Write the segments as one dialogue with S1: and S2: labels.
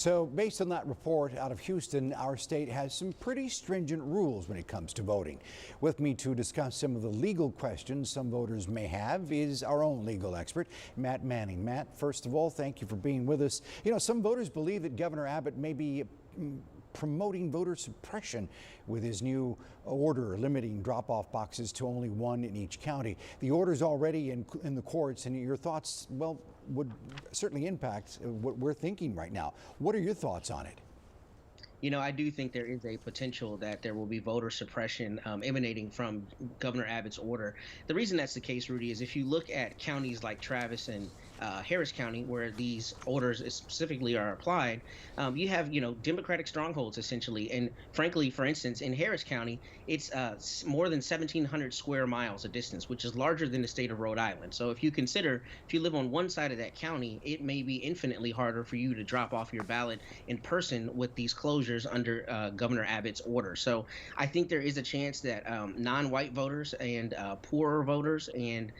S1: So based on that report out of Houston, our state has some pretty stringent rules when it comes to voting. With me to discuss some of the legal questions some voters may have is our own legal expert, Matt Manning. Matt, first of all, thank you for being with us. You know, some voters believe that Governor Abbott may be promoting voter suppression with his new order limiting drop-off boxes to only one in each county. The order is already in the courts, and your thoughts, well, would certainly impact what we're thinking right now. What are your thoughts on it?
S2: You know, I do think there is a potential that there will be voter suppression emanating from Governor Abbott's order. The reason that's the case, Rudy, is if you look at counties like Travis and Harris County, where these orders specifically are applied, you have, Democratic strongholds essentially. And frankly, for instance, in Harris County, it's more than 1,700 square miles of distance, which is larger than the state of Rhode Island. So if you live on one side of that county, it may be infinitely harder for you to drop off your ballot in person with these closures under Governor Abbott's order. So I think there is a chance that non-white voters and poorer voters and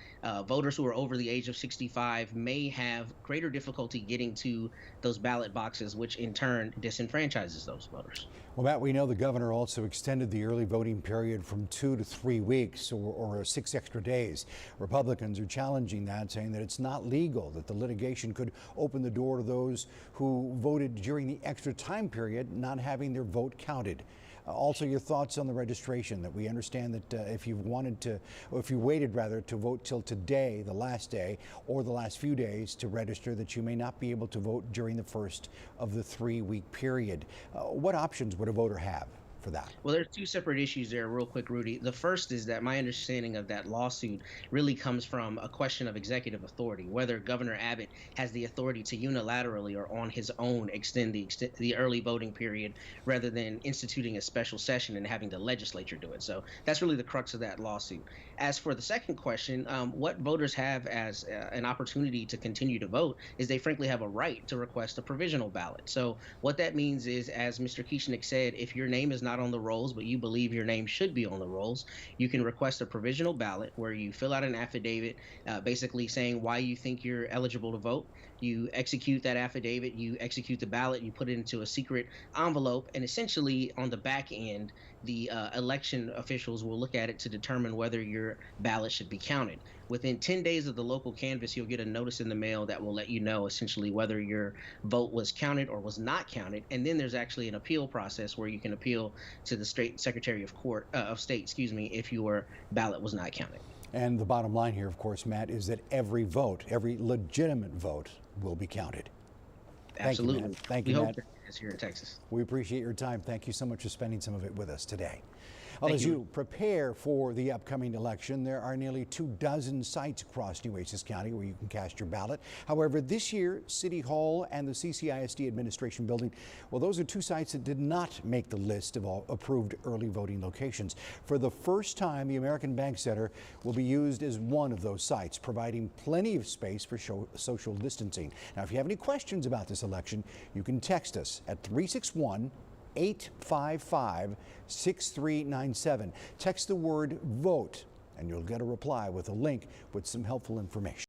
S2: voters who are over the age of 65 may have greater difficulty getting to those ballot boxes, which in turn disenfranchises those voters.
S1: Well, Matt, we know the governor also extended the early voting period from 2 to 3 weeks or 6 extra days. Republicans are challenging that, saying that it's not legal, that the litigation could open the door to those who voted during the extra time period not having their vote counted. Also, your thoughts on the registration, that we understand that if you waited to vote till today, the last day, or the last few days to register, that you may not be able to vote during the first of the 3-week period. What options would a voter have for that?
S2: Well, there's two separate issues there, real quick, Rudy. The first is that my understanding of that lawsuit really comes from a question of executive authority, whether Governor Abbott has the authority to unilaterally or on his own extend the early voting period rather than instituting a special session and having the legislature do it. So that's really the crux of that lawsuit. As for the second question, what voters have as an opportunity to continue to vote is they frankly have a right to request a provisional ballot. So what that means is, as Mr. Kieschnick said, if your name is not on the rolls, but you believe your name should be on the rolls, you can request a provisional ballot where you fill out an affidavit basically saying why you think you're eligible to vote. You execute that affidavit, you execute the ballot, you put it into a secret envelope, and essentially on the back end, the election officials will look at it to determine whether your ballot should be counted. Within 10 days of the local canvass, you'll get a notice in the mail that will let you know essentially whether your vote was counted or was not counted. And then there's actually an appeal process where you can appeal to the state Secretary of State, if your ballot was not counted.
S1: And the bottom line here, of course, Matt, is that every vote, every legitimate vote, will be counted.
S2: Absolutely.
S1: Thank you, Matt.
S2: We hope that is here in Texas.
S1: We appreciate your time. Thank you so much for spending some of it with us today. Well, as
S2: you.
S1: you prepare for the upcoming election, there are nearly 24 sites across Nueces County where you can cast your ballot. However, this year, City Hall and the CCISD Administration Building, well, those are 2 sites that did not make the list of all approved early voting locations. For the first time, the American Bank Center will be used as one of those sites, providing plenty of space for social distancing. Now, if you have any questions about this election, you can text us at 361-855-6397. Text the word VOTE, and you'll get a reply with a link with some helpful information.